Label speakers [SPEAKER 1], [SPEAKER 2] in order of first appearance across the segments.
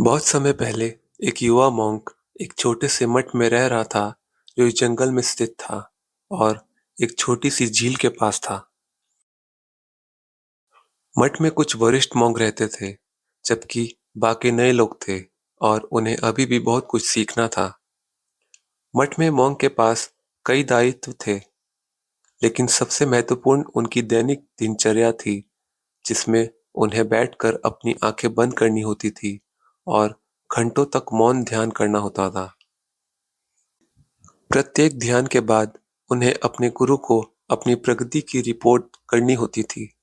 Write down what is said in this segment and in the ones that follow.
[SPEAKER 1] बहुत समय पहले एक युवा मॉन्क एक छोटे से मठ में रह रहा था जो इस जंगल में स्थित था और एक छोटी सी झील के पास था। मठ में कुछ वरिष्ठ मॉन्क रहते थे, जबकि बाकी नए लोग थे और उन्हें अभी भी बहुत कुछ सीखना था। मठ में मॉन्क के पास कई दायित्व थे, लेकिन सबसे महत्वपूर्ण उनकी दैनिक दिनचर्या थी, जिसमें उन्हें बैठकर अपनी आंखें बंद करनी होती थी और घंटों तक मौन ध्यान करना होता था। प्रत्येक ध्यान के बाद उन्हें अपने गुरु को अपनी प्रगति की रिपोर्ट करनी होती थी।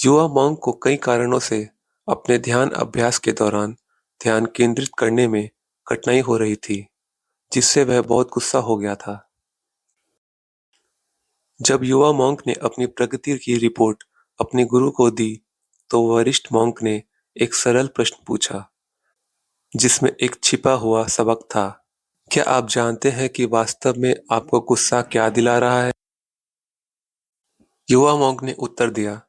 [SPEAKER 1] युवा मॉन्क को कई कारणों से अपने ध्यान अभ्यास के दौरान ध्यान केंद्रित करने में कठिनाई हो रही थी, जिससे वह बहुत गुस्सा हो गया था। जब युवा मॉन्क ने अपनी प्रगति की रिपोर्ट अपने गुरु को दी, तो वरिष्ठ मॉन्क ने एक सरल प्रश्न पूछा, जिसमें एक छिपा हुआ सबक था। क्या आप जानते हैं कि वास्तव में आपको गुस्सा क्या दिला रहा है? युवा मॉन्क ने उत्तर दिया,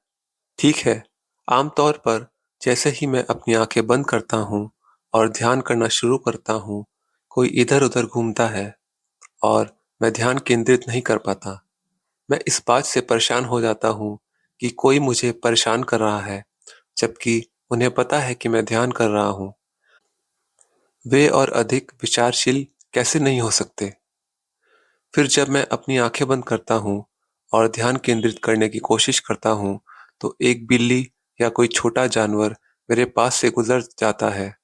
[SPEAKER 1] ठीक है, आमतौर पर जैसे ही मैं अपनी आंखें बंद करता हूँ और ध्यान करना शुरू करता हूँ, कोई इधर-उधर घूमता है और मैं ध्यान केंद्रित नहीं कर पाता। मैं इस बात से परेशान हो जाता हूँ कि कोई मुझे परेशान कर रहा है, जबकि उन्हें पता है कि मैं ध्यान कर रहा हूँ। वे और अधिक विचारशील कैसे नहीं हो सकते? फिर जब मैं अपनी आंखें बंद करता हूँ और ध्यान केंद्रित करने की कोशिश करता हूँ, तो एक बिल्ली या कोई छोटा जानवर मेरे पास से गुजर जाता है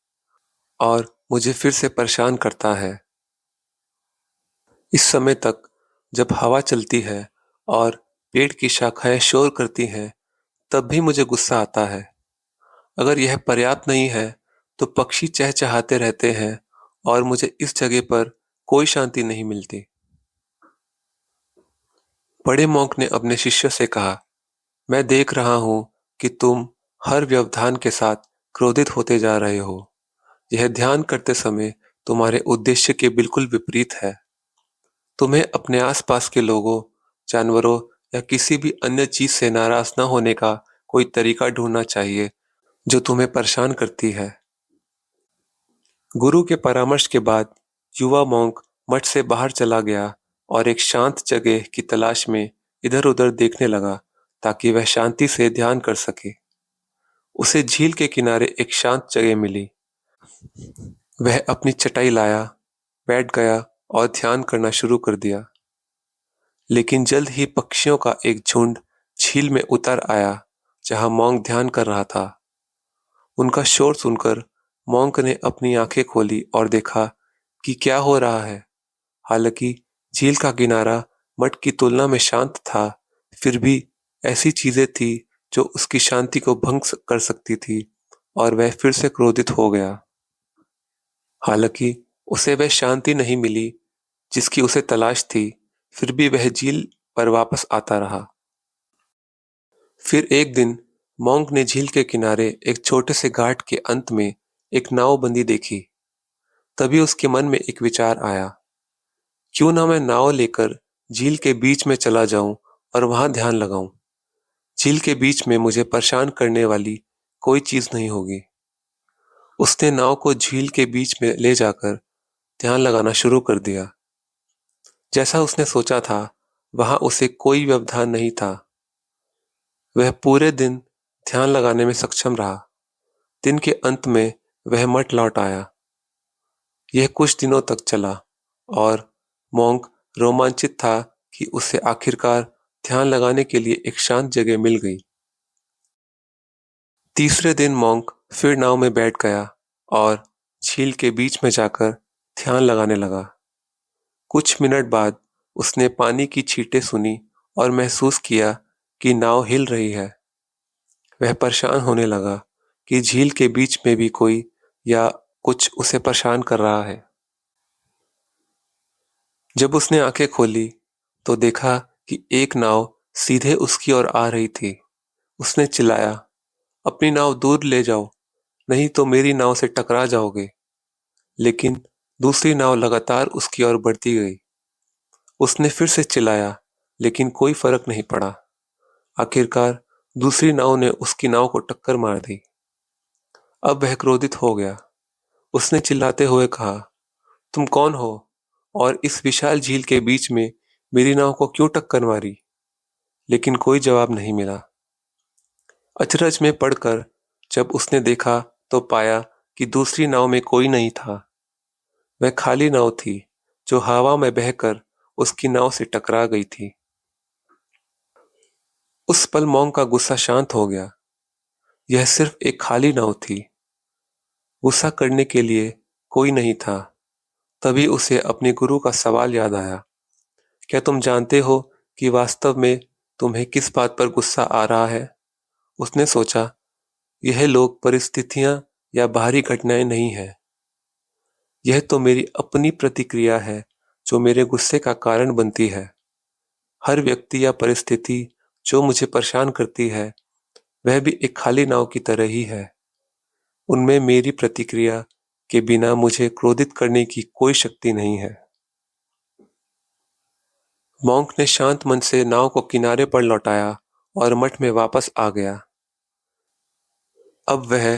[SPEAKER 1] और मुझे फिर से परेशान करता है। इस समय तक जब हवा चलती है और पेड़ की शाखाएं शोर करती हैं, तब भी मुझे गुस्सा आता है। अगर यह पर्याप्त नहीं है, तो पक्षी चहचहाते रहते हैं और मुझे इस जगह पर कोई शांति नहीं मिलती। बड़े मॉन्क ने अपने शिष्य से कहा, मैं देख रहा हूँ कि तुम हर व्यवधान के साथ क्रोधित होते जा रहे हो। यह ध्यान करते समय तुम्हारे उद्देश्य के बिल्कुल विपरीत है। तुम्हें अपने आसपास के लोगों, जानवरों या किसी भी अन्य चीज से नाराज न होने का कोई तरीका ढूंढना चाहिए जो तुम्हें परेशान करती है। गुरु के परामर्श के बाद युवा मॉन्क मठ से बाहर चला गया और एक शांत जगह की तलाश में इधर-उधर देखने लगा ताकि वह शांति से ध्यान कर सके। उसे झील के किनारे एक शांत जगह मिली। वह अपनी चटाई लाया, बैठ गया और ध्यान करना शुरू कर दिया। लेकिन जल्द ही पक्षियों का एक झुंड झील में उतर आया, जहां मॉन्क ध्यान कर रहा था। उनका शोर सुनकर मॉन्क ने अपनी आंखें खोली और देखा कि क्या हो रहा है। हालांकि झील का किनारा मठ की तुलना में शांत था, फिर भी ऐसी चीजें थी जो उसकी शांति को भंग कर सकती थी और वह फिर से क्रोधित हो गया। हालांकि उसे वह शांति नहीं मिली जिसकी उसे तलाश थी, फिर भी वह झील पर वापस आता रहा। फिर एक दिन मॉन्क ने झील के किनारे एक छोटे से घाट के अंत में एक नाव बंदी देखी। तभी उसके मन में एक विचार आया, क्यों ना मैं नाव लेकर झील के बीच में चला जाऊं और वहां ध्यान लगाऊं। झील के बीच में मुझे परेशान करने वाली कोई चीज नहीं होगी। उसने नाव को झील के बीच में ले जाकर ध्यान लगाना शुरू कर दिया। जैसा उसने सोचा था, वहां उसे कोई व्यवधान नहीं था। वह पूरे दिन ध्यान लगाने में सक्षम रहा। दिन के अंत में वह मठ लौट आया। यह कुछ दिनों तक चला और मॉन्क रोमांचित था कि उसे आखिरकार ध्यान लगाने के लिए एक शांत जगह मिल गई। तीसरे दिन मॉन्क फिर नाव में बैठ गया और झील के बीच में जाकर ध्यान लगाने लगा। कुछ मिनट बाद उसने पानी की छींटें सुनी और महसूस किया कि नाव हिल रही है। वह परेशान होने लगा कि झील के बीच में भी कोई या कुछ उसे परेशान कर रहा है। जब उसने आंखें खोली, तो देखा कि एक नाव सीधे उसकी ओर आ रही थी। उसने चिल्लाया, अपनी नाव दूर ले जाओ, नहीं तो मेरी नाव से टकरा जाओगे। लेकिन दूसरी नाव लगातार उसकी ओर बढ़ती गई। उसने फिर से चिल्लाया, लेकिन कोई फर्क नहीं पड़ा। आखिरकार दूसरी नाव ने उसकी नाव को टक्कर मार दी। अब वह क्रोधित हो गया। उसने चिल्लाते हुए कहा, तुम कौन हो और इस विशाल झील के बीच में मेरी नाव को क्यों टक्कर मारी? लेकिन कोई जवाब नहीं मिला। अचरज में पड़कर जब उसने देखा तो पाया कि दूसरी नाव में कोई नहीं था। वह खाली नाव थी जो हवा में बहकर उसकी नाव से टकरा गई थी। उस पल मॉन्क का गुस्सा शांत हो गया। यह सिर्फ एक खाली नाव थी। गुस्सा करने के लिए कोई नहीं था। तभी उसे अपने गुरु का सवाल याद आया, क्या तुम जानते हो कि वास्तव में तुम्हें किस बात पर गुस्सा आ रहा है? उसने सोचा, यह लोग, परिस्थितियां या बाहरी घटनाएं नहीं है। यह तो मेरी अपनी प्रतिक्रिया है जो मेरे गुस्से का कारण बनती है। हर व्यक्ति या परिस्थिति जो मुझे परेशान करती है, वह भी एक खाली नाव की तरह ही है। उनमें मेरी प्रतिक्रिया के बिना मुझे क्रोधित करने की कोई शक्ति नहीं है। मॉन्क ने शांत मन से नाव को किनारे पर लौटाया और मठ में वापस आ गया। अब वह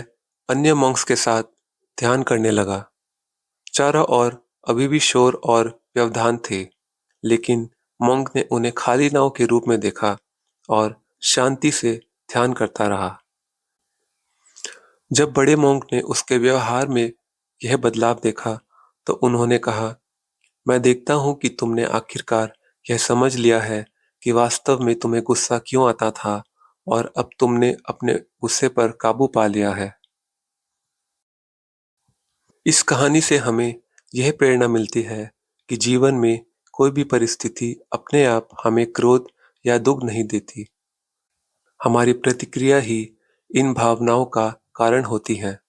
[SPEAKER 1] अन्य मॉन्क्स के साथ ध्यान करने लगा। चारों ओर अभी भी शोर और व्यवधान थे, लेकिन मॉन्क ने उन्हें खाली नाव के रूप में देखा और शांति से ध्यान करता रहा। जब बड़े मॉन्क ने उसके व्यवहार में यह बदलाव देखा तो उन्होंने कहा, मैं देखता हूं कि तुमने आखिरकार यह समझ लिया है कि वास्तव में तुम्हें गुस्सा क्यों आता था और अब तुमने अपने गुस्से पर काबू पा लिया है। इस कहानी से हमें यह प्रेरणा मिलती है कि जीवन में कोई भी परिस्थिति अपने आप हमें क्रोध या दुख नहीं देती। हमारी प्रतिक्रिया ही इन भावनाओं का कारण होती है।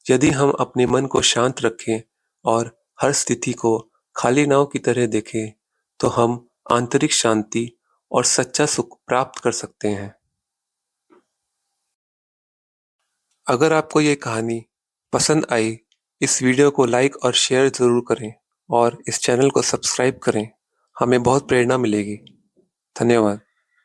[SPEAKER 1] यदि हम अपने मन को शांत रखें और हर स्थिति को खाली नाव की तरह देखें, तो हम आंतरिक शांति और सच्चा सुख प्राप्त कर सकते हैं। अगर आपको ये कहानी पसंद आई, इस वीडियो को लाइक और शेयर ज़रूर करें और इस चैनल को सब्सक्राइब करें। हमें बहुत प्रेरणा मिलेगी। धन्यवाद।